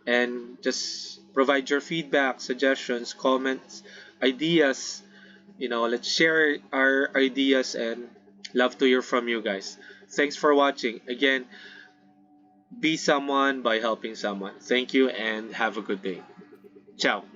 A: And just provide your feedback, suggestions, comments, ideas. Let's share our ideas and love to hear from you guys. Thanks for watching. Again, be someone by helping someone. Thank you and have a good day. Ciao.